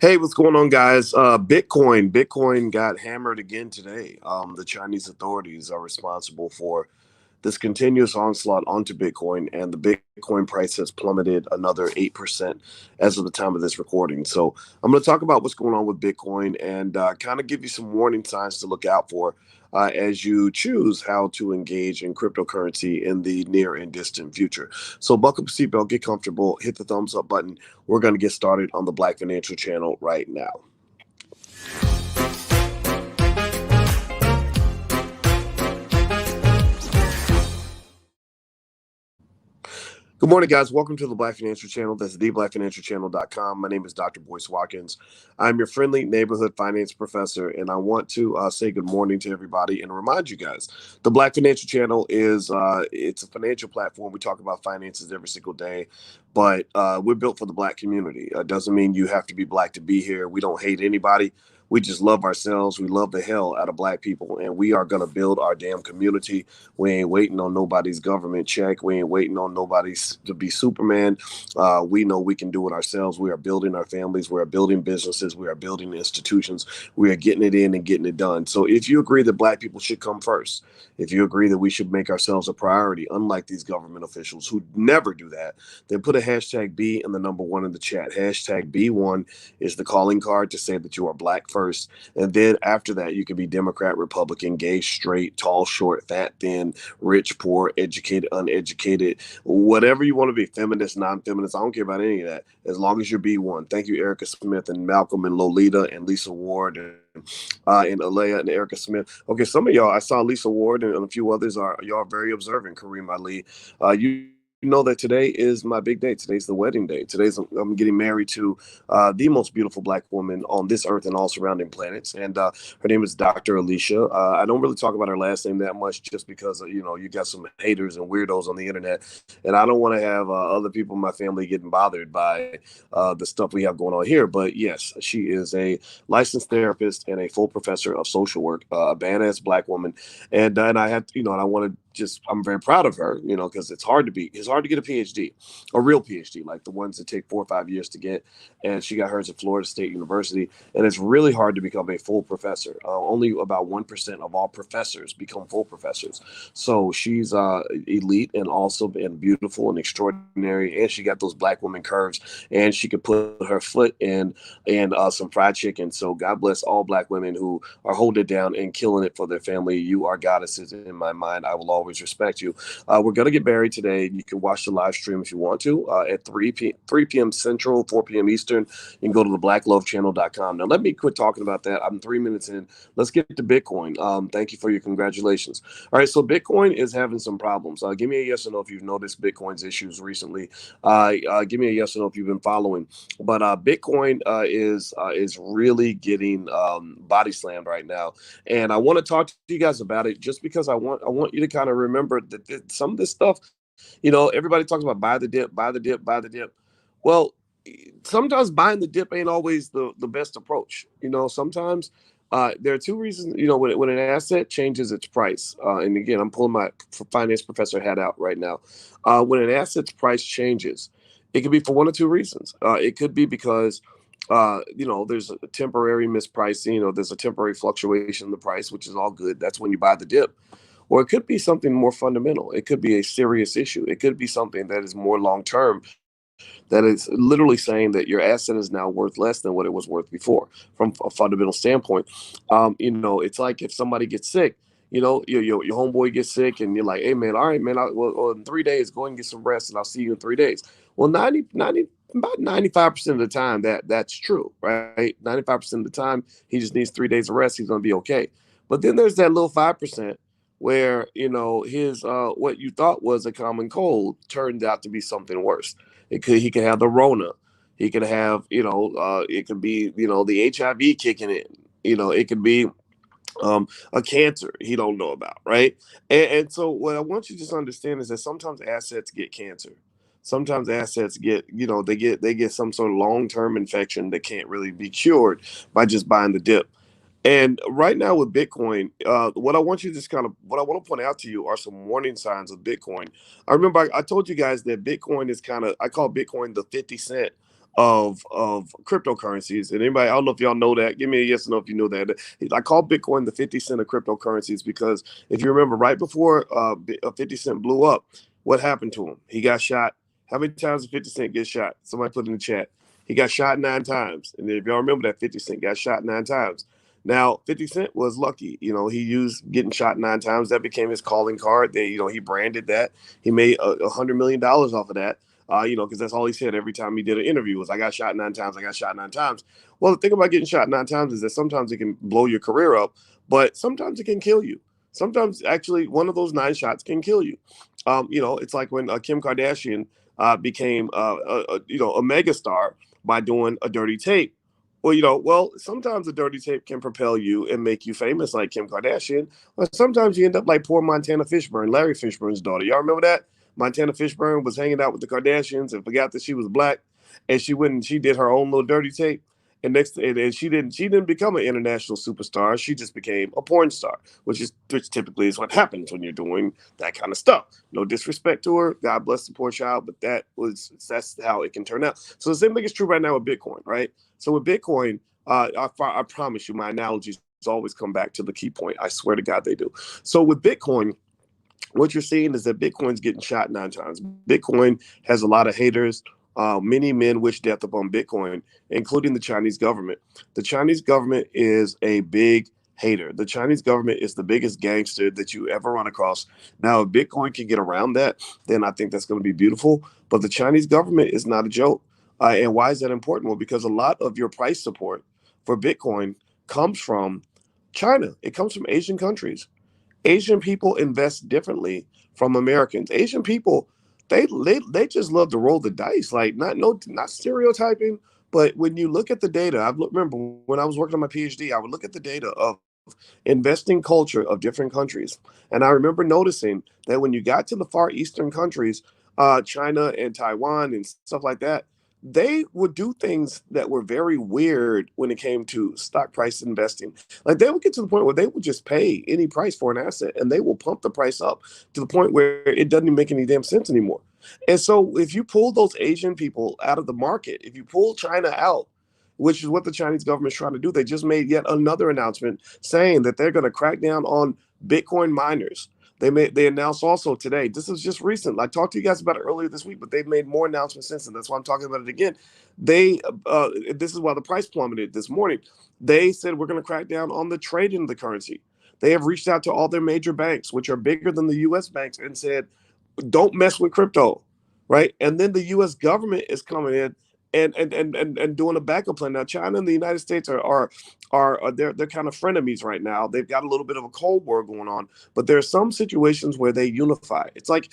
Hey, what's going on, guys? Bitcoin got hammered again today. The Chinese authorities are responsible for this continuous onslaught onto Bitcoin, and the Bitcoin price has plummeted another 8% as of the time of this recording. So, I'm going to talk about what's going on with Bitcoin and kind of give you some warning signs to look out for as you choose how to engage in cryptocurrency in the near and distant future. So, buckle up your seatbelt, get comfortable, hit the thumbs up button. We're going to get started on the Black Financial Channel right now. Good morning, guys. Welcome to the Black Financial Channel. That's theblackfinancialchannel.com. My name is Dr. Boyce Watkins. I'm your friendly neighborhood finance professor, and I want to say good morning to everybody and remind you guys the Black Financial Channel is it's a financial platform. We talk about finances every single day, but we're built for the Black community. It doesn't mean you have to be Black to be here. We don't hate anybody. We just love ourselves. We love the hell out of Black people, and we are going to build our damn community. We ain't waiting on nobody's government check. We ain't waiting on nobody's to be Superman. We know we can do it ourselves. We are building our families. We are building businesses. We are building institutions. We are getting it in and getting it done. So if you agree that Black people should come first, if you agree that we should make ourselves a priority, unlike these government officials who never do that, then put a hashtag B and the number one in the chat. Hashtag B1 is the calling card to say that you are Black first. And then after that, you can be Democrat, Republican, gay, straight, tall, short, fat, thin, rich, poor, educated, uneducated, whatever you want to be, feminist, non-feminist. I don't care about any of that, as long as you're B1. Thank you, Erica Smith and Malcolm and Lolita and Lisa Ward and Alea and Erica Smith. Okay, some of y'all, I saw Lisa Ward and a few others are y'all very observant. Kareem Ali, you know that today is my big day. Today's the wedding day. I'm getting married to the most beautiful Black woman on this earth and all surrounding planets, and her name is Dr. Alicia. I don't really talk about her last name that much, just because you got some haters and weirdos on the internet, and I don't want to have other people in my family getting bothered by the stuff we have going on here. But yes, she is a licensed therapist and a full professor of social work, a badass Black woman, and I had and I want to just I'm very proud of her, because it's hard to get a PhD, a real PhD, like the ones that take 4 or 5 years to get. And she got hers at Florida State University, and it's really hard to become a full professor. Only about 1% of all professors become full professors. So she's elite and also and beautiful and extraordinary, and she got those Black woman curves, and she could put her foot in and some fried chicken. So God bless all Black women who are holding it down and killing it for their family. You are goddesses in my mind. I will always respect you. We're going to get married today. You can watch the live stream if you want to at 3 p.m. Central, 4 p.m. Eastern. You can go to the blacklovechannel.com. Now, let me quit talking about that. I'm 3 minutes in. Let's get to Bitcoin. Thank you for your congratulations. All right, so Bitcoin is having some problems. Give me a yes or no if you've noticed Bitcoin's issues recently. Give me a yes or no if you've been following. But Bitcoin is really getting body slammed right now, and I want to talk to you guys about it just because I want you to kind of remember that some of this stuff, everybody talks about buy the dip, buy the dip, buy the dip. Well, sometimes buying the dip ain't always the best approach. Sometimes there are two reasons. When an asset changes its price, and again, I'm pulling my finance professor hat out right now. When an asset's price changes, it could be for one or two reasons. It could be because there's a temporary mispricing, or there's a temporary fluctuation in the price, which is all good. That's when you buy the dip. Or it could be something more fundamental. It could be a serious issue. It could be something that is more long term, that is literally saying that your asset is now worth less than what it was worth before from a fundamental standpoint. It's like if somebody gets sick, your homeboy gets sick, and you're like, hey, man, all right, man, well, in 3 days, go and get some rest, and I'll see you in 3 days. Well, about 95% of the time that's true, right? 95% of the time, he just needs 3 days of rest. He's going to be okay. But then there's that little 5% where, his what you thought was a common cold turned out to be something worse. He could have the Rona. He could have, it could be, the HIV kicking in. It could be a cancer he don't know about, right? And so what I want you to just understand is that sometimes assets get cancer. Sometimes assets get, they get some sort of long-term infection that can't really be cured by just buying the dip. And right now with Bitcoin, what I want to point out to you are some warning signs of Bitcoin. I remember I told you guys that Bitcoin is I call Bitcoin the 50 cent of cryptocurrencies. And anybody, I don't know if y'all know that. Give me a yes or no if you know that. I call Bitcoin the 50 cent of cryptocurrencies because if you remember, right before 50 Cent blew up, what happened to him? He got shot. How many times did 50 Cent get shot? Somebody put in the chat. He got shot 9 times. And if y'all remember that, 50 Cent got shot 9 times. Now, 50 Cent was lucky. He used getting shot 9 times. That became his calling card. He branded that. He made $100 million off of that. Because that's all he said every time he did an interview was, I got shot 9 times. I got shot 9 times. Well, the thing about getting shot 9 times is that sometimes it can blow your career up, but sometimes it can kill you. Sometimes actually one of those 9 shots can kill you. It's like when Kim Kardashian became a megastar by doing a dirty tape. Well, sometimes a dirty tape can propel you and make you famous like Kim Kardashian, or sometimes you end up like poor Montana Fishburne, Larry Fishburne's daughter. Y'all remember that? Montana Fishburne was hanging out with the Kardashians and forgot that she was black, and she went and she did her own little dirty tape. And she didn't become an international superstar. She just became a porn star, which typically is what happens when you're doing that kind of stuff. No disrespect to her, God bless the poor child, but that's how it can turn out. So the same thing is true right now with Bitcoin, right? So with Bitcoin, I promise you, my analogies always come back to the key point. I swear to God they do. So with Bitcoin, what you're seeing is that Bitcoin's getting shot 9 times. Bitcoin has a lot of haters. Many men wish death upon Bitcoin, including the Chinese government. The Chinese government is a big hater. The Chinese government is the biggest gangster that you ever run across. Now, if Bitcoin can get around that, then I think that's going to be beautiful. But the Chinese government is not a joke. And why is that important? Well, because a lot of your price support for Bitcoin comes from China. It comes from Asian countries. Asian people invest differently from Americans. Asian people, they just love to roll the dice. Like not stereotyping, but when you look at the data, remember when I was working on my PhD, I would look at the data of investing culture of different countries, and I remember noticing that when you got to the far eastern countries, China and Taiwan and stuff like that, they would do things that were very weird when it came to stock price investing. Like they would get to the point where they would just pay any price for an asset and they will pump the price up to the point where it doesn't even make any damn sense anymore. And so if you pull those Asian people out of the market, if you pull China out, which is what the Chinese government is trying to do, they just made yet another announcement saying that they're going to crack down on Bitcoin miners. They announced also today. This is just recent. I talked to you guys about it earlier this week, but they've made more announcements since, and that's why I'm talking about it again. This is why the price plummeted this morning. They said we're going to crack down on the trading of the currency. They have reached out to all their major banks, which are bigger than the U.S. banks, and said, "Don't mess with crypto," right? And then the U.S. government is coming in and doing a backup plan. Now, China and the United States are they're kind of frenemies right now. They've got a little bit of a cold war going on, but there are some situations where they unify. It's like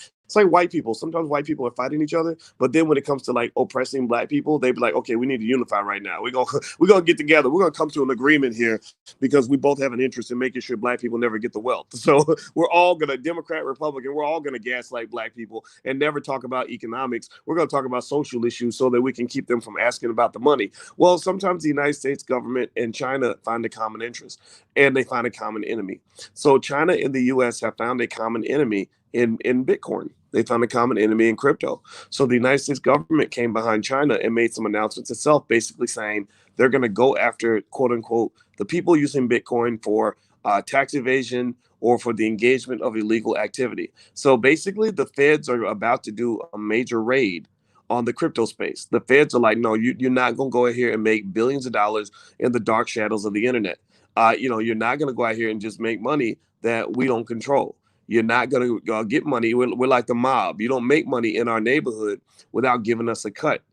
white people. Sometimes white people are fighting each other, but then when it comes to like oppressing black people, they be like, okay, we need to unify right now. We're gonna get together. We're gonna come to an agreement here because we both have an interest in making sure black people never get the wealth. So we're all gonna Democrat, Republican, we're all gonna gaslight black people and never talk about economics. We're gonna talk about social issues so that we can keep them from asking about the money. Well, sometimes the United States government and China find a common interest and they find a common enemy. So China and the US have found a common enemy in Bitcoin. They found a common enemy in crypto. So the United States government came behind China and made some announcements itself, basically saying they're going to go after, quote unquote, the people using Bitcoin for tax evasion or for the engagement of illegal activity. So basically, the feds are about to do a major raid on the crypto space. The feds are like, no, you're not going to go out here and make billions of dollars in the dark shadows of the internet. You're not going to go out here and just make money that we don't control. You're not going to get money. We're like the mob. You don't make money in our neighborhood without giving us a cut.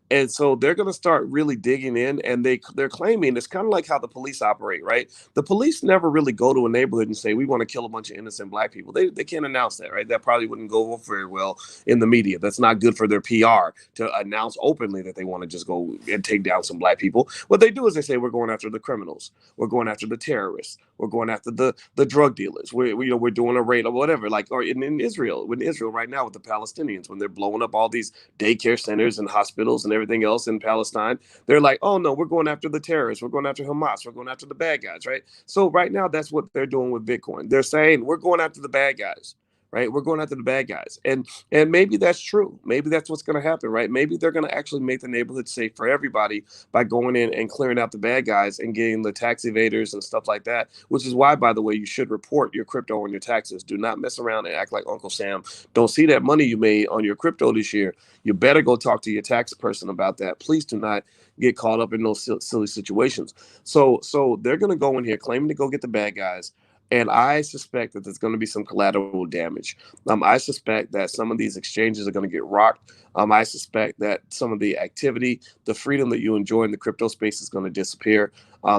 And so they're going to start really digging in, and they're claiming it's kind of like how the police operate, right? The police never really go to a neighborhood and say we want to kill a bunch of innocent black people. They can't announce that, right? That probably wouldn't go over very well in the media. That's not good for their PR to announce openly that they want to just go and take down some black people. What they do is they say we're going after the criminals, we're going after the terrorists, we're going after the drug dealers. We're doing a raid or whatever. Like or in Israel right now with the Palestinians when they're blowing up all these daycare centers and hospitals and everything else in Palestine. They're like, oh no, we're going after the terrorists. We're going after Hamas. We're going after the bad guys, right? So right now, that's what they're doing with Bitcoin. They're saying we're going after the bad guys, right? We're going after the bad guys. And maybe that's true. Maybe that's what's going to happen, right? Maybe they're going to actually make the neighborhood safe for everybody by going in and clearing out the bad guys and getting the tax evaders and stuff like that, which is why, by the way, you should report your crypto on your taxes. Do not mess around and act like Uncle Sam. Don't see that money you made on your crypto this year. You better go talk to your tax person about that. Please do not get caught up in those silly situations. So they're going to go in here claiming to go get the bad guys. And I suspect that there's going to be some collateral damage. I suspect that some of these exchanges are going to get rocked. I suspect that some of the activity, the freedom that you enjoy in the crypto space is going to disappear.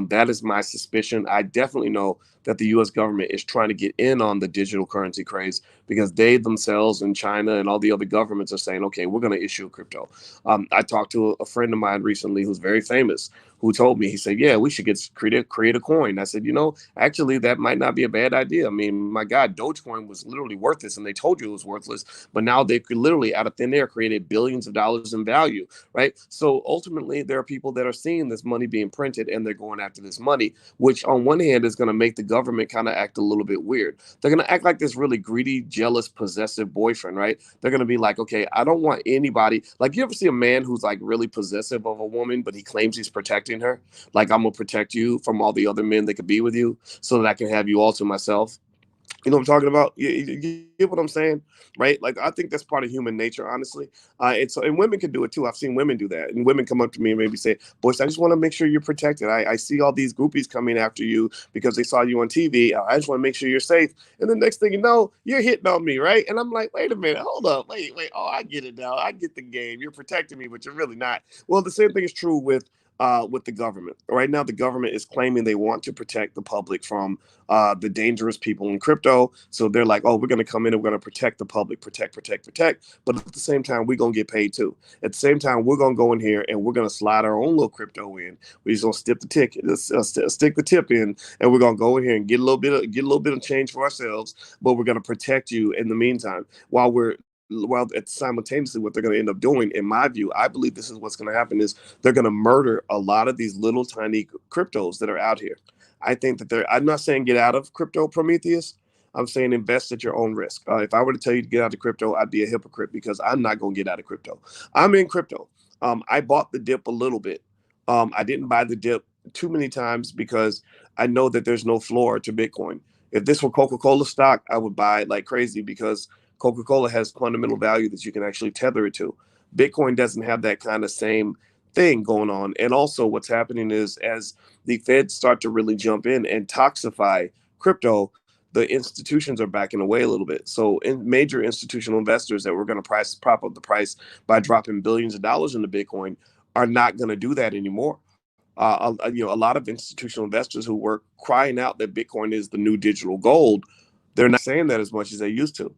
That is my suspicion. I definitely know that the U.S. government is trying to get in on the digital currency craze because they themselves in China and all the other governments are saying, okay, we're going to issue crypto. I talked to a friend of mine recently who's very famous who told me, he said, yeah, we should create a coin. I said, actually, that might not be a bad idea. I mean, my God, Dogecoin was literally worthless and they told you it was worthless, but now they could literally out of thin air created billions of dollars in value, right? So ultimately, there are people that are seeing this money being printed and they're going after this money, which on one hand is going to make the government kind of act a little bit weird. They're going to act like this really greedy, jealous, possessive boyfriend, right? They're going to be like, okay, I don't want anybody. Like, you ever see a man who's like really possessive of a woman, but he claims he's protecting her? Like, I'm going to protect you from all the other men that could be with you so that I can have you all to myself. You know what I'm talking about? You get what I'm saying, right? Like, I think that's part of human nature, honestly. And women can do it too. I've seen women do that, and women come up to me and maybe say, "Boys, I just want to make sure you're protected. I see all these groupies coming after you because they saw you on TV. I just want to make sure you're safe." And the next thing you know, you're hitting on me, right? And I'm like, "Wait a minute, hold up, wait. Oh, I get it now. I get the game. You're protecting me, but you're really not." Well, the same thing is true with the government. Right now, the government is claiming they want to protect the public from the dangerous people in crypto. So they're like, oh, we're going to come in and we're going to protect the public, protect. But at the same time, we're going to get paid too. At the same time, we're going to go in here and we're going to slide our own little crypto in. We're just going to stick the tip in, and we're going to go in here and get a little bit of change for ourselves. But we're going to protect you in the meantime while simultaneously what they're going to end up doing, in my view, I believe this is what's going to happen is they're going to murder a lot of these little tiny cryptos that are out here. I think that I'm not saying get out of crypto, Prometheus. I'm saying invest at your own risk. If I were to tell you to get out of crypto, I'd be a hypocrite because I'm not going to get out of crypto. I'm in crypto. I bought the dip a little bit. I didn't buy the dip too many times because I know that there's no floor to Bitcoin. If this were Coca-Cola stock, I would buy it like crazy because Coca-Cola has fundamental value that you can actually tether it to. Bitcoin doesn't have that kind of same thing going on. And also what's happening is as the Feds start to really jump in and toxify crypto, the institutions are backing away a little bit. So in major institutional investors that were going to prop up the price by dropping billions of dollars into Bitcoin are not going to do that anymore. A lot of institutional investors who were crying out that Bitcoin is the new digital gold, they're not saying that as much as they used to.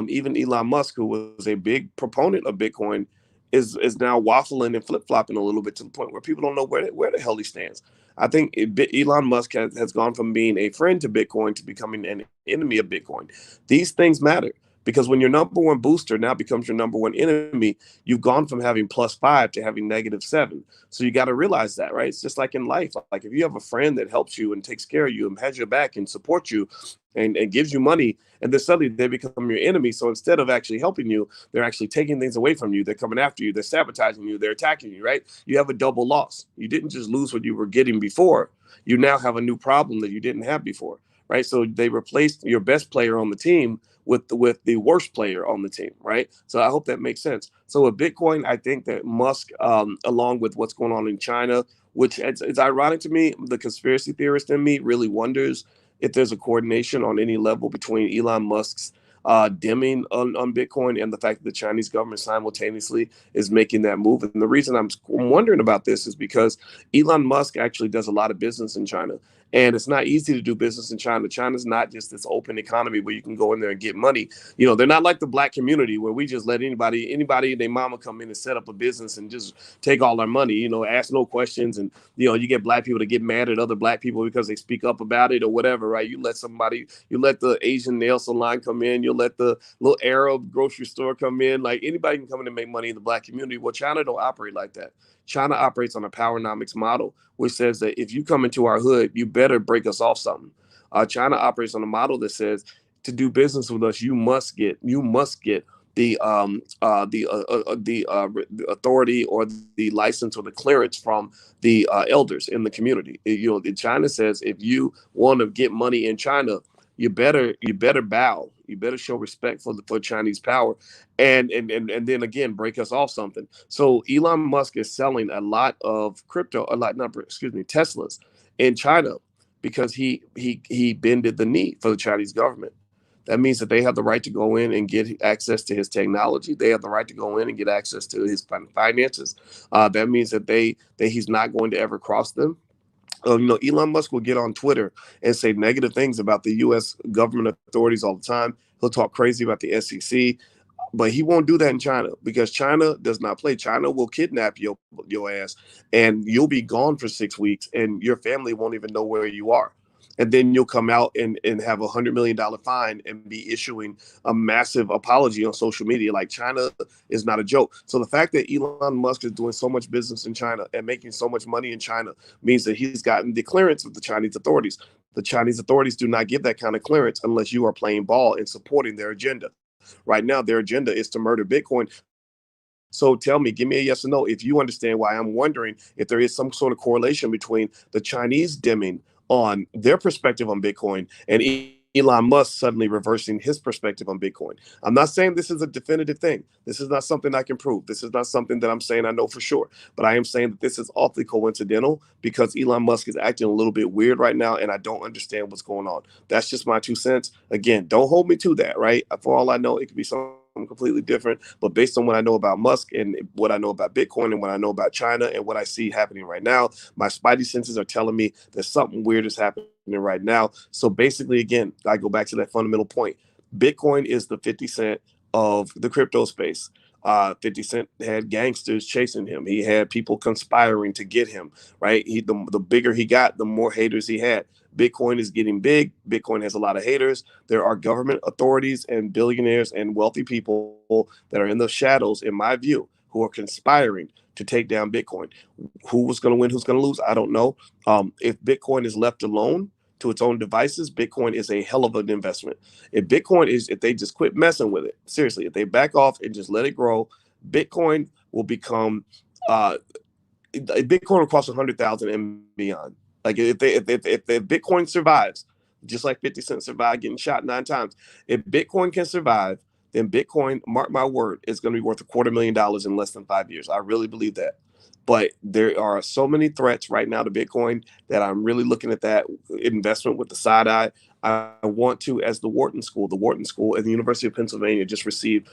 Even Elon Musk, who was a big proponent of Bitcoin, is now waffling and flip flopping a little bit to the point where people don't know where the hell he stands. I think Elon Musk has gone from being a friend to Bitcoin to becoming an enemy of Bitcoin. These things matter because when your number one booster now becomes your number one enemy, you've gone from having +5 to having -7. So you got to realize that, right? It's just like in life. Like if you have a friend that helps you and takes care of you and has your back and supports you and gives you money, and then suddenly they become your enemy. So instead of actually helping you, they're actually taking things away from you. They're coming after you. They're sabotaging you. They're attacking you, right? You have a double loss. You didn't just lose what you were getting before. You now have a new problem that you didn't have before, right? So they replaced your best player on the team with the worst player on the team, right? So I hope that makes sense. So with Bitcoin, I think that Musk, along with what's going on in China, which it's ironic to me, the conspiracy theorist in me really wonders if there's a coordination on any level between Elon Musk's dimming on Bitcoin and the fact that the Chinese government simultaneously is making that move. And the reason I'm wondering about this is because Elon Musk actually does a lot of business in China. And it's not easy to do business in China. China's not just this open economy where you can go in there and get money. They're not like the black community where we just let anybody and their mama come in and set up a business and just take all our money, ask no questions. And, you get black people to get mad at other black people because they speak up about it or whatever, right? You let the Asian nail salon come in, you let the little Arab grocery store come in. Like anybody can come in and make money in the black community. Well, China don't operate like that. China operates on a powernomics model, which says that if you come into our hood, you better break us off something. China operates on a model that says to do business with us, you must get the authority or the license or the clearance from the elders in the community. China says if you want to get money in China, you better bow. You better show respect for Chinese power, and then again break us off something. So Elon Musk is selling a lot of crypto, a lot not excuse me Teslas in China because he bended the knee for the Chinese government. That means that they have the right to go in and get access to his technology. They have the right to go in and get access to his finances. That means that he's not going to ever cross them. Elon Musk will get on Twitter and say negative things about the U.S. government authorities all the time. He'll talk crazy about the SEC, but he won't do that in China because China does not play. China will kidnap your ass, and you'll be gone for 6 weeks, and your family won't even know where you are. And then you'll come out and have $100 million fine and be issuing a massive apology on social media. Like, China is not a joke. So the fact that Elon Musk is doing so much business in China and making so much money in China means that he's gotten the clearance of the Chinese authorities. The Chinese authorities do not give that kind of clearance unless you are playing ball and supporting their agenda. Right now, their agenda is to murder Bitcoin. So tell me, give me a yes or no if you understand why I'm wondering if there is some sort of correlation between the Chinese dimming on their perspective on Bitcoin and Elon Musk suddenly reversing his perspective on Bitcoin. I'm not saying this is a definitive thing. This is not something I can prove. This is not something that I'm saying I know for sure. But I am saying that this is awfully coincidental because Elon Musk is acting a little bit weird right now, and I don't understand what's going on. That's just my 2 cents. Again, don't hold me to that, right? For all I know, it could be something completely different. But based on what I know about Musk and what I know about Bitcoin and what I know about China and what I see happening right now, my spidey senses are telling me that something weird is happening right now. So basically, again, I go back to that fundamental point. Bitcoin is the 50 Cent of the crypto space. 50 Cent had gangsters chasing him. He had people conspiring to get him, right? The bigger he got, the more haters he had. Bitcoin is getting big. Bitcoin has a lot of haters. There are government authorities and billionaires and wealthy people that are in the shadows, in my view, who are conspiring to take down Bitcoin. Who was going to win? Who's going to lose? I don't know. If Bitcoin is left alone to its own devices, Bitcoin is a hell of an investment. If they just quit messing with it, seriously, if they back off and just let it grow, Bitcoin will become Bitcoin will cost 100,000 and beyond. Like, if Bitcoin survives, just like 50 Cent survived getting shot 9 times, if Bitcoin can survive, then Bitcoin, mark my word, is going to be worth $250,000 in less than 5 years. I really believe that. But there are so many threats right now to Bitcoin that I'm really looking at that investment with the side eye. I want to, as the Wharton School at the University of Pennsylvania just received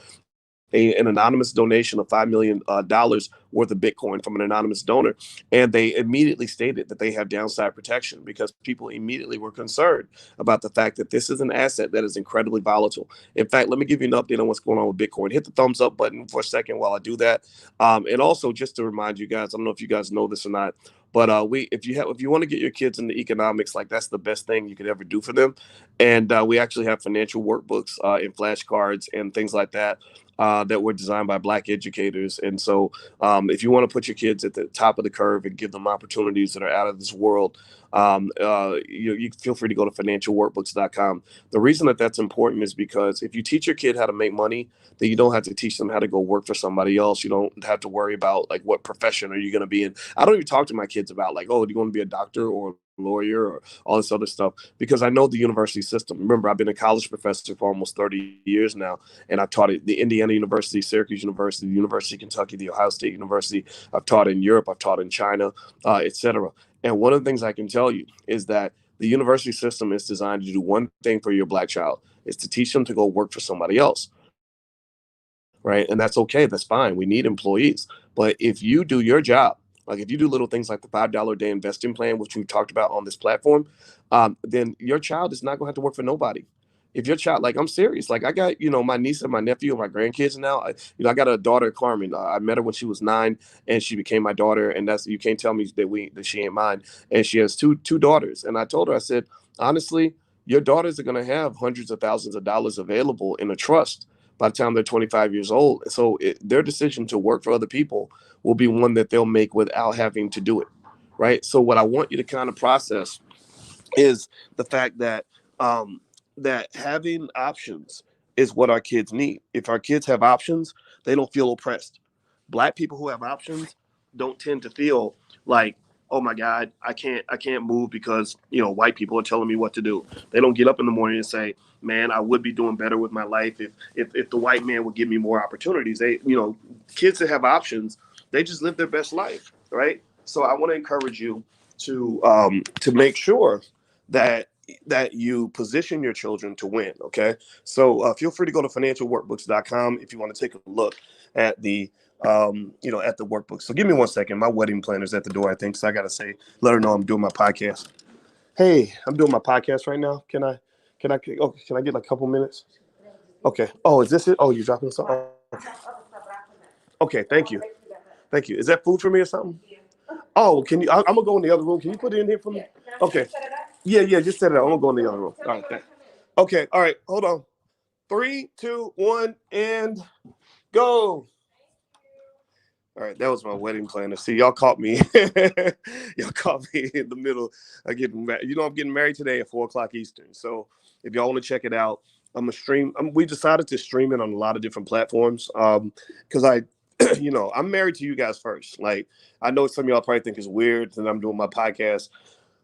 an anonymous donation of $5 million worth of Bitcoin from an anonymous donor. And they immediately stated that they have downside protection because people immediately were concerned about the fact that this is an asset that is incredibly volatile. In fact, let me give you an update on what's going on with Bitcoin. Hit the thumbs up button for a second while I do that. And also, just to remind you guys, I don't know if you guys know this or not, but if you want to get your kids into economics, like, that's the best thing you could ever do for them. And we actually have financial workbooks and flashcards and things like that that were designed by Black educators. And so if you want to put your kids at the top of the curve and give them opportunities that are out of this world, you feel free to go to financialworkbooks.com. The reason that that's important is because if you teach your kid how to make money, then you don't have to teach them how to go work for somebody else. You don't have to worry about, like, what profession are you going to be in. I don't even talk to my kids about, like, oh, do you want to be a doctor or lawyer or all this other stuff, because I know the university system. Remember, I've been a college professor for almost 30 years now, and I've taught at the Indiana University, Syracuse University, the University of Kentucky, the Ohio State University. I've taught in Europe, I've taught in China, etc. And one of the things I can tell you is that the university system is designed to do one thing for your Black child, is to teach them to go work for somebody else. Right. And that's okay. That's fine. We need employees. But if you do your job, like if you do little things like the $5 a day investing plan, which we talked about on this platform, then your child is not going to have to work for nobody. If your child, like, I'm serious, like, I got, my niece and my nephew and my grandkids now. I got a daughter, Carmen. I met her when she was 9, and she became my daughter. And you can't tell me that she ain't mine. And she has two daughters. And I told her, I said, honestly, your daughters are going to have hundreds of thousands of dollars available in a trust by the time they're 25 years old. So their decision to work for other people will be one that they'll make without having to do it. Right. So what I want you to kind of process is the fact that that having options is what our kids need. If our kids have options, they don't feel oppressed. Black people who have options don't tend to feel like, oh my God, I can't move because white people are telling me what to do. They don't get up in the morning and say, man, I would be doing better with my life if the white man would give me more opportunities. Kids that have options, they just live their best life, right? So I want to encourage you to make sure that you position your children to win. Okay, so feel free to go to financialworkbooks.com if you want to take a look at the at the workbook. So give me 1 second. My wedding planner's at the door, I think. So I gotta let her know I'm doing my podcast. Hey, I'm doing my podcast right now. Can I get like a couple minutes? Okay. Oh, is this it? Oh, you're dropping something? Okay, thank you. Thank you. Is that food for me or something? Oh, can you? I'm gonna go in the other room. Can you put it in here for me? Okay. Yeah, yeah. Just set it up. I'm gonna go in the other room. All right. Thanks. Okay. All right. Hold on. 3, 2, 1, and go. All right, that was my wedding planner. See, y'all caught me. Y'all caught me in the middle of getting married. I'm getting married today at 4 o'clock Eastern. So if y'all want to check it out, I'm gonna stream. We decided to stream it on a lot of different platforms. Because I'm married to you guys first. Like, I know some of y'all probably think it's weird that I'm doing my podcast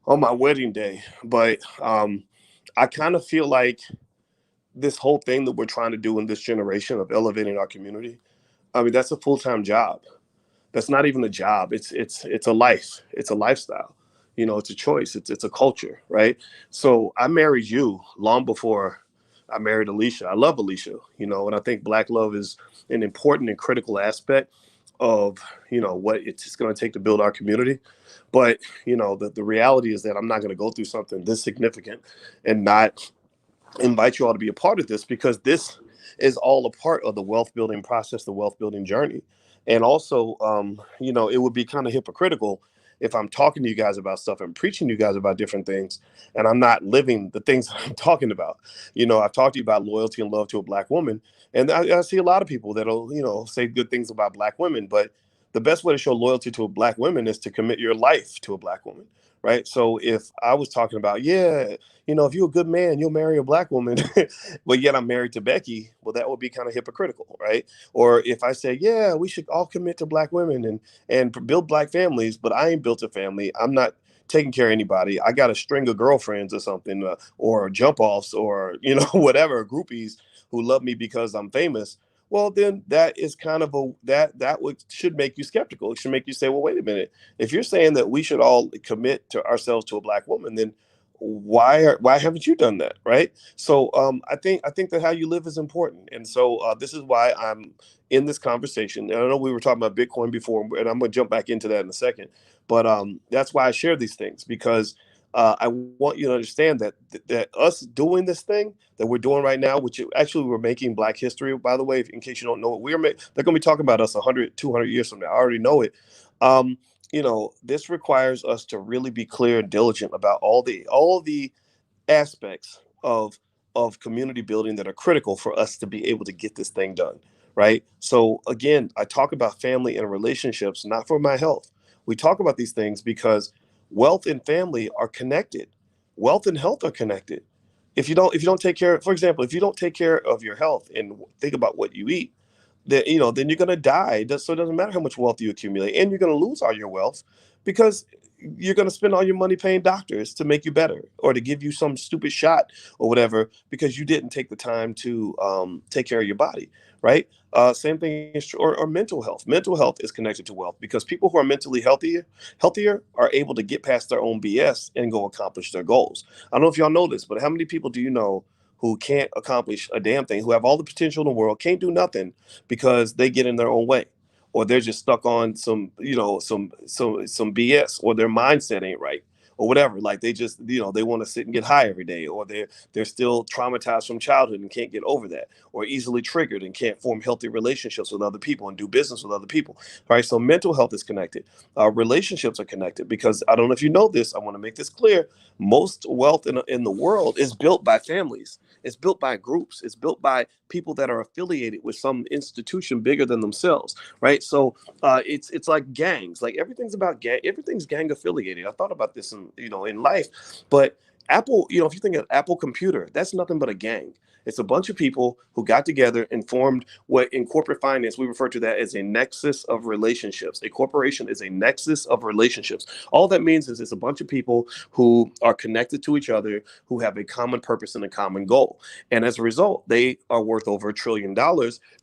on my wedding day, but I kind of feel like this whole thing that we're trying to do in this generation of elevating our community. I mean, that's a full-time job. That's not even a job. It's a life. It's a lifestyle. It's a choice. It's a culture, right? So I married you long before I married Alicia. I love Alicia, and I think Black love is an important and critical aspect of what it's going to take to build our community. But the reality is that I'm not going to go through something this significant and not invite you all to be a part of this, because this is all a part of the wealth building process, the wealth building journey. And also, it would be kind of hypocritical if I'm talking to you guys about stuff and preaching to you guys about different things, and I'm not living the things that I'm talking about. I've talked to you about loyalty and love to a Black woman, and I see a lot of people that'll, say good things about Black women, but the best way to show loyalty to a Black woman is to commit your life to a Black woman, right? So if I was talking about, yeah, if you're a good man, you'll marry a Black woman, but yet I'm married to Becky, well, that would be kind of hypocritical, right? Or if I say, yeah, we should all commit to Black women and build Black families, but I ain't built a family. I'm not taking care of anybody. I got a string of girlfriends or something, or jump offs, or, whatever, groupies who love me because I'm famous. Well, then that is kind of should make you skeptical. It should make you say, well, wait a minute. If you're saying that we should all commit to ourselves to a Black woman, then why haven't you done that, right? So I think that how you live is important, and so this is why I'm in this conversation. And I know we were talking about Bitcoin before, and I'm going to jump back into that in a second, but that's why I share these things, because I want you to understand that us doing this thing that we're doing right now, which actually we're making Black history, by the way, in case you don't know it, they're going to be talking about us 100 200 years from now. I already know it. um, this requires us to really be clear and diligent about all the aspects of community building that are critical for us to be able to get this thing done, right? So again, I talk about family and relationships not for my health. We talk about these things because wealth and family are connected. Wealth and health are connected. If you don't take care, for example, if you don't take care of your health and think about what you eat, then you're going to die. So it doesn't matter how much wealth you accumulate, and you're going to lose all your wealth because you're going to spend all your money paying doctors to make you better or to give you some stupid shot or whatever, because you didn't take the time to take care of your body, right? Same thing is true, or mental health. Mental health is connected to wealth, because people who are mentally healthier are able to get past their own BS and go accomplish their goals. I don't know if y'all know this, but how many people do you know who can't accomplish a damn thing, who have all the potential in the world, can't do nothing because they get in their own way, or they're just stuck on some BS, or their mindset ain't right, or whatever. Like they just, they want to sit and get high every day, or they're still traumatized from childhood and can't get over that, or easily triggered and can't form healthy relationships with other people and do business with other people. Right? So mental health is connected. Relationships are connected, because I don't know if you know this. I want to make this clear. Most wealth in the world is built by families. It's built by groups. It's built by people that are affiliated with some institution bigger than themselves, right? So it's like gangs. Like everything's about gang. Everything's gang affiliated. I thought about this in life, but Apple, if you think of Apple Computer, that's nothing but a gang. It's a bunch of people who got together and formed what in corporate finance we refer to that as a nexus of relationships. A corporation is a nexus of relationships. All that means is it's a bunch of people who are connected to each other, who have a common purpose and a common goal. And as a result, they are worth over $1 trillion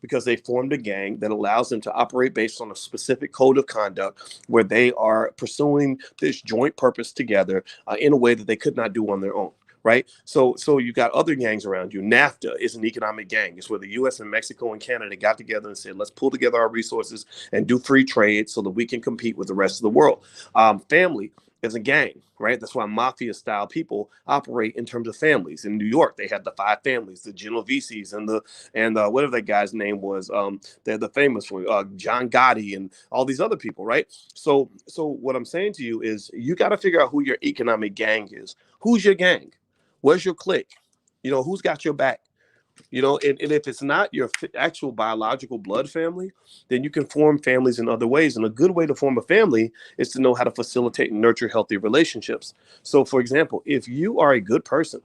because they formed a gang that allows them to operate based on a specific code of conduct where they are pursuing this joint purpose together in a way that they could not do on their own. Right. So you got other gangs around you. NAFTA is an economic gang. It's where the US and Mexico and Canada got together and said, let's pull together our resources and do free trade so that we can compete with the rest of the world. Family is a gang, right? That's why mafia style people operate in terms of families. In New York, they had the five families, the Genoveses and whatever that guy's name was. They're the famous one, John Gotti and all these other people, right? So what I'm saying to you is you got to figure out who your economic gang is. Who's your gang? Where's your clique? Who's got your back? And if it's not your actual biological blood family, then you can form families in other ways. And a good way to form a family is to know how to facilitate and nurture healthy relationships. So, for example, if you are a good person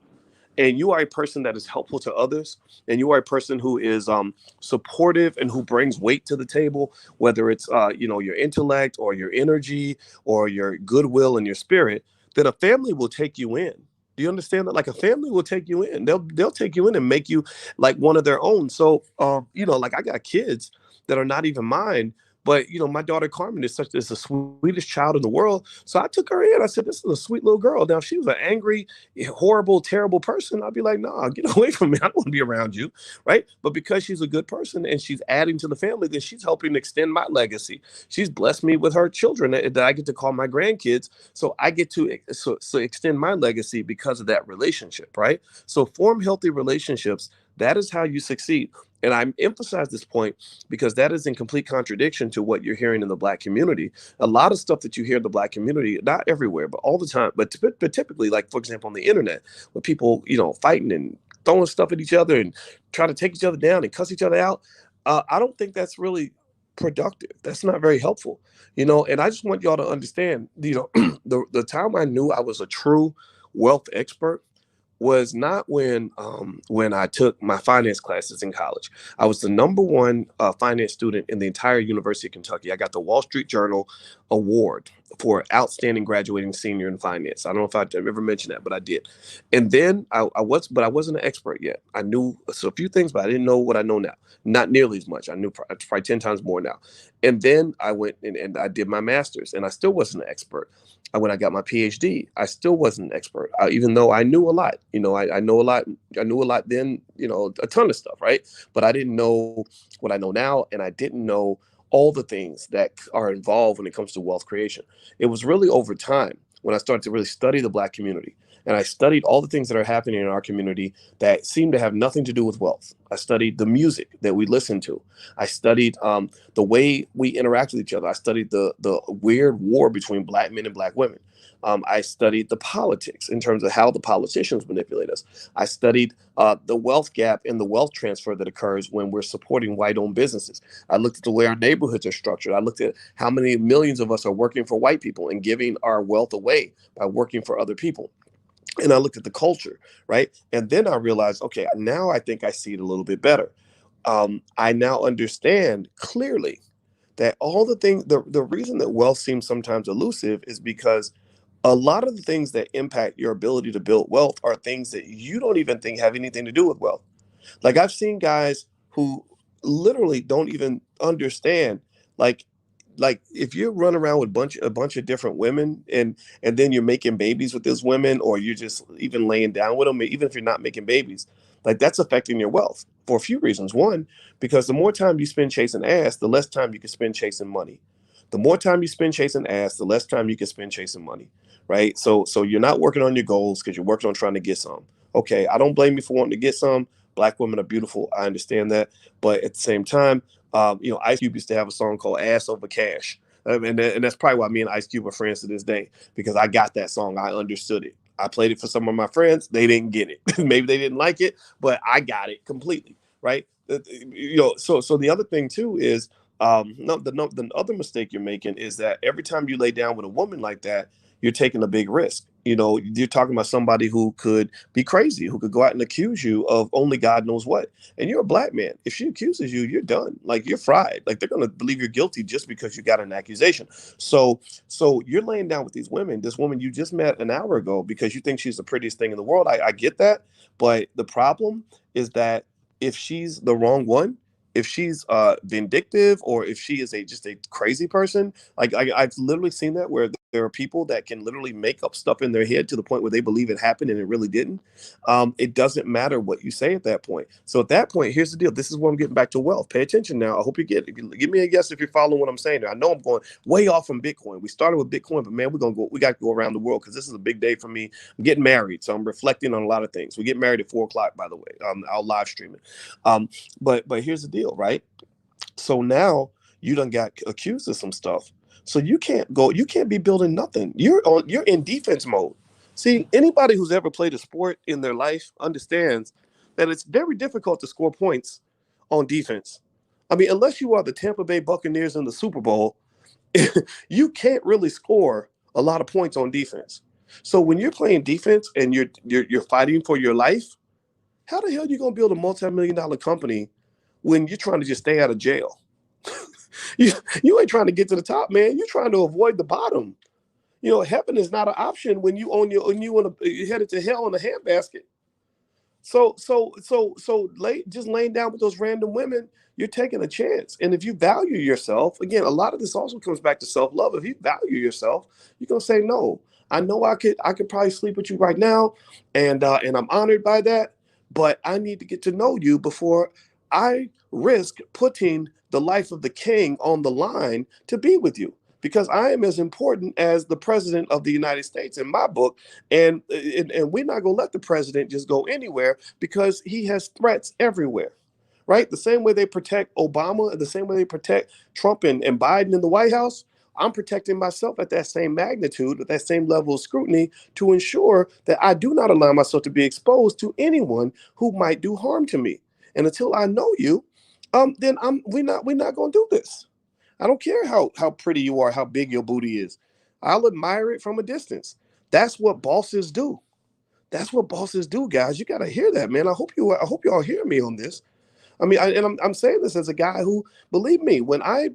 and you are a person that is helpful to others, and you are a person who is supportive and who brings weight to the table, whether it's your intellect or your energy or your goodwill and your spirit, then a family will take you in. Do you understand that? Like a family will take you in. They'll take you in and make you like one of their own. So like I got kids that are not even mine, but my daughter Carmen is the sweetest child in the world. So I took her in. I said, "This is a sweet little girl." Now, if she was an angry, horrible, terrible person, I'd be like, "Nah, get away from me. I don't want to be around you." Right? But because she's a good person and she's adding to the family, then she's helping extend my legacy. She's blessed me with her children that I get to call my grandkids. So I get to extend my legacy because of that relationship, right? So form healthy relationships. That is how you succeed. And I emphasize this point because that is in complete contradiction to what you're hearing in the Black community. A lot of stuff that you hear in the Black community, not everywhere, but all the time, but typically, like, for example, on the internet, with people, fighting and throwing stuff at each other and trying to take each other down and cuss each other out. I don't think that's really productive. That's not very helpful, and I just want y'all to understand, the time I knew I was a true wealth expert was not when I took my finance classes in college. I was the number one finance student in the entire University of Kentucky. I got the Wall Street Journal award for outstanding graduating senior in finance. I don't know if I've ever mentioned that, but I did. And then I wasn't an expert yet. I knew a few things, but I didn't know what I know now. Not nearly as much. I knew probably 10 times more now. And then I went and I did my master's, and I still wasn't an expert. When I got my PhD, I still wasn't an expert, even though I knew a lot. I know a lot. I knew a lot then, a ton of stuff, right? But I didn't know what I know now, and I didn't know all the things that are involved when it comes to wealth creation. It was really over time when I started to really study the Black community. And I studied all the things that are happening in our community that seem to have nothing to do with wealth. I studied the music that we listen to. I studied the way we interact with each other. I studied the weird war between Black men and Black women. I studied the politics in terms of how the politicians manipulate us. I studied the wealth gap and the wealth transfer that occurs when we're supporting white-owned businesses. I looked at the way our neighborhoods are structured. I looked at how many millions of us are working for white people and giving our wealth away by working for other people. And I looked at the culture, right? And then I realized, okay, now I think I see it a little bit better. I now understand clearly that all the things, the reason that wealth seems sometimes elusive is because a lot of the things that impact your ability to build wealth are things that you don't even think have anything to do with wealth. Like I've seen guys who literally don't even understand, like if you run around with a bunch of different women and then you're making babies with those women, or you're just even laying down with them, even if you're not making babies, like that's affecting your wealth for a few reasons. One, because the more time you spend chasing ass, the less time you can spend chasing money. The more time you spend chasing ass, the less time you can spend chasing money, right? So you're not working on your goals because you're working on trying to get some. Okay, I don't blame you for wanting to get some. Black women are beautiful. I understand that. But at the same time, Ice Cube used to have a song called Ass Over Cash. And that's probably why me and Ice Cube are friends to this day, because I got that song. I understood it. I played it for some of my friends. They didn't get it. Maybe they didn't like it, but I got it completely, right? So the other thing too is the other mistake you're making is that every time you lay down with a woman like that, you're taking a big risk. You're talking about somebody who could be crazy, who could go out and accuse you of only God knows what. And you're a black man. If she accuses you, you're done. Like, you're fried. Like, they're going to believe you're guilty just because you got an accusation. So you're laying down with these women, this woman you just met an hour ago, because you think she's the prettiest thing in the world. I get that. But the problem is that if she's the wrong one, if she's vindictive, or if she is just a crazy person, like I've literally seen that, where there are people that can literally make up stuff in their head to the point where they believe it happened and it really didn't. It doesn't matter what you say at that point. So at that point, here's the deal. This is where I'm getting back to wealth. Pay attention now. I hope you get it. Give me a yes if you're following what I'm saying there. I know I'm going way off from Bitcoin. We started with Bitcoin, but man, we got to go around the world, because this is a big day for me. I'm getting married, so I'm reflecting on a lot of things. We get married at 4 o'clock, by the way. I'll live stream it. But here's the deal, right? So now you done got accused of some stuff. So you can't be building nothing. You're in defense mode. See, anybody who's ever played a sport in their life understands that it's very difficult to score points on defense. I mean, unless you are the Tampa Bay Buccaneers in the Super Bowl, you can't really score a lot of points on defense. So when you're playing defense and you're fighting for your life, how the hell are you gonna build a multi-million-dollar company when you're trying to just stay out of jail? you ain't trying to get to the top, man. You're trying to avoid the bottom. Heaven is not an option when you want to you're headed to hell in a handbasket. Just laying down with those random women, you're taking a chance. And if you value yourself, again, a lot of this also comes back to self-love. If you value yourself, you're gonna say no. I know I could probably sleep with you right now, and I'm honored by that, but I need to get to know you before I risk putting the life of the king on the line to be with you, because I am as important as the president of the United States in my book. And we're not going to let the president just go anywhere, because he has threats everywhere, right? The same way they protect Obama, the same way they protect Trump and Biden in the White House, I'm protecting myself at that same magnitude, at that same level of scrutiny, to ensure that I do not allow myself to be exposed to anyone who might do harm to me. And until I know you, then we're not going to do this. I don't care how pretty you are, how big your booty is. I'll admire it from a distance. That's what bosses do. That's what bosses do, guys. You got to hear that, man. I hope y'all hear me on this. I mean, I'm saying this as a guy who, believe me, when I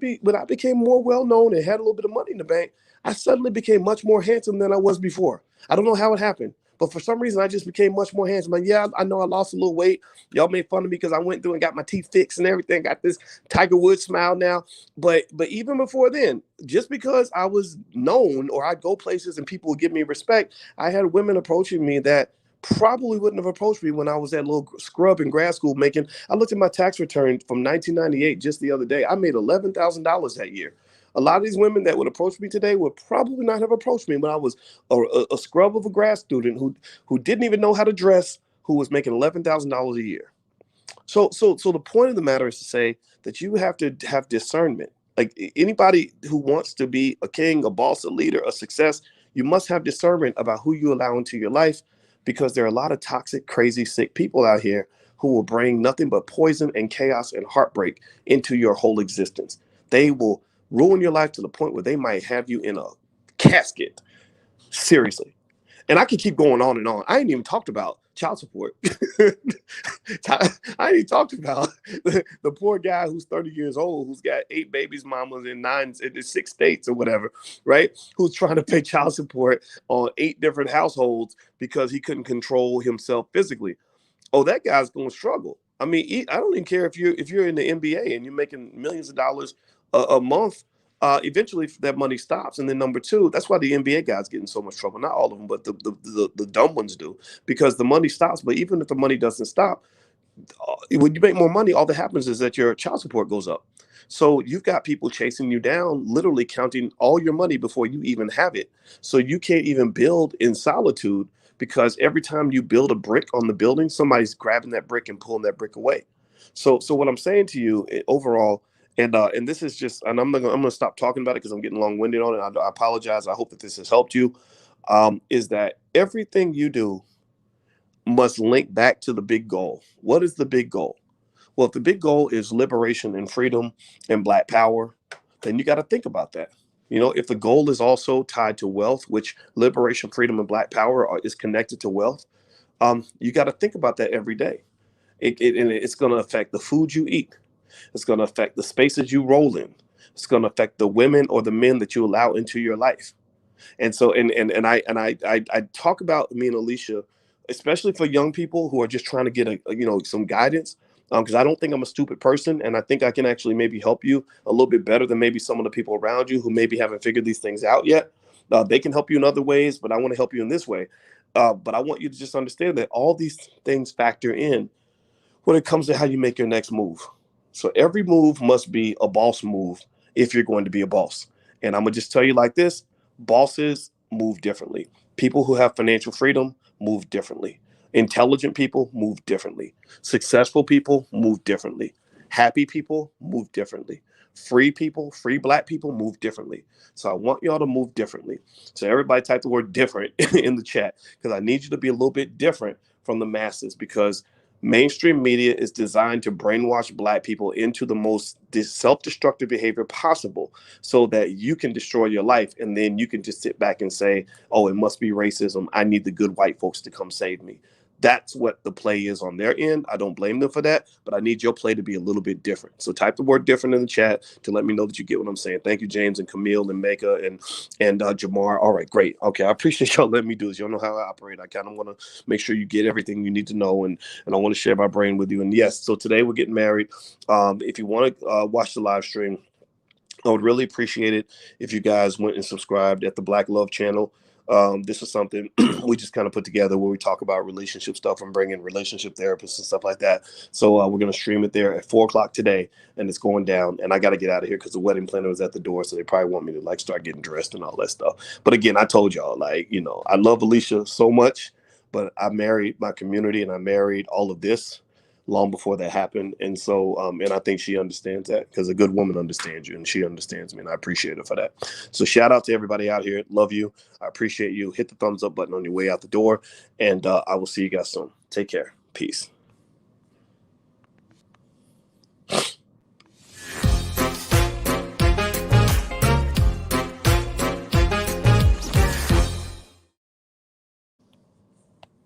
became more well known and had a little bit of money in the bank, I suddenly became much more handsome than I was before. I don't know how it happened, but for some reason I just became much more handsome. Like, yeah, I know I lost a little weight. Y'all made fun of me because I went through and got my teeth fixed and everything. Got this Tiger Woods smile now, but even before then, just because I was known, or I'd go places and people would give me respect, I had women approaching me that probably wouldn't have approached me when I was at little scrub in grad school making. I looked at my tax return from 1998 just the other day. I made $11,000 that year. A lot of these women that would approach me today would probably not have approached me when I was a scrub of a grad student who didn't even know how to dress, who was making $11,000 a year. So the point of the matter is to say that you have to have discernment. Like, anybody who wants to be a king, a boss, a leader, a success, you must have discernment about who you allow into your life, because there are a lot of toxic, crazy, sick people out here who will bring nothing but poison and chaos and heartbreak into your whole existence. They will ruin your life to the point where they might have you in a casket. Seriously. And I can keep going on and on. I ain't even talked about child support. I ain't even talked about the poor guy who's 30 years old, who's got 8 babies, mamas in 6 states or whatever, right? Who's trying to pay child support on 8 different households because he couldn't control himself physically. Oh, that guy's going to struggle. I mean, I don't even care if you're in the NBA and you're making millions of dollars a month. Eventually that money stops. And then number 2, that's why the NBA guys get in so much trouble. Not all of them, but the dumb ones do, because the money stops. But even if the money doesn't stop, when you make more money, all that happens is that your child support goes up. So you've got people chasing you down, literally counting all your money before you even have it. So you can't even build in solitude, because every time you build a brick on the building, somebody's grabbing that brick and pulling that brick away. So what I'm saying to you, overall, and this is just, and I'm gonna stop talking about it because I'm getting long winded on it. I apologize. I hope that this has helped you. Is that everything you do must link back to the big goal. What is the big goal? Well, if the big goal is liberation and freedom and Black power, then you got to think about that. If the goal is also tied to wealth, which liberation, freedom, and Black power is connected to wealth, you got to think about that every day. And it's going to affect the food you eat. It's going to affect the spaces you roll in. It's going to affect the women or the men that you allow into your life. And so, I talk about me and Alicia, especially for young people who are just trying to get some guidance. Because I don't think I'm a stupid person, and I think I can actually maybe help you a little bit better than maybe some of the people around you who maybe haven't figured these things out yet. They can help you in other ways, but I want to help you in this way. But I want you to just understand that all these things factor in when it comes to how you make your next move. So every move must be a boss move if you're going to be a boss. And I'm going to just tell you like this: bosses move differently. People who have financial freedom move differently. Intelligent people move differently. Successful people move differently. Happy people move differently. Free people, free Black people move differently. So I want y'all to move differently. So everybody type the word different in the chat, because I need you to be a little bit different from the masses, because mainstream media is designed to brainwash Black people into the most self-destructive behavior possible so that you can destroy your life. And then you can just sit back and say, oh, it must be racism. I need the good white folks to come save me. That's what the play is on their end. I don't blame them for that, but I need your play to be a little bit different. So type the word different in the chat to let me know that you get what I'm saying. Thank you, James and Camille and Mecca and Jamar. All right, great. Okay, I appreciate y'all letting me do this. You don't know how I operate. I kind of want to make sure you get everything you need to know, and I want to share my brain with you. And yes, so today we're getting married. If you want to watch the live stream, I would really appreciate it if you guys went and subscribed at the Black Love channel. This is something we just kind of put together where we talk about relationship stuff and bring in relationship therapists and stuff like that. So we're going to stream it there at 4 o'clock today, and it's going down. And I got to get out of here because the wedding planner was at the door, so they probably want me to like start getting dressed and all that stuff. But again, I told y'all, I love Alicia so much, but I married my community and I married all of this long before that happened. And so, and I think she understands that, because a good woman understands you, and she understands me, and I appreciate her for that. So shout out to everybody out here. Love you. I appreciate you. Hit the thumbs up button on your way out the door, and I will see you guys soon. Take care. Peace.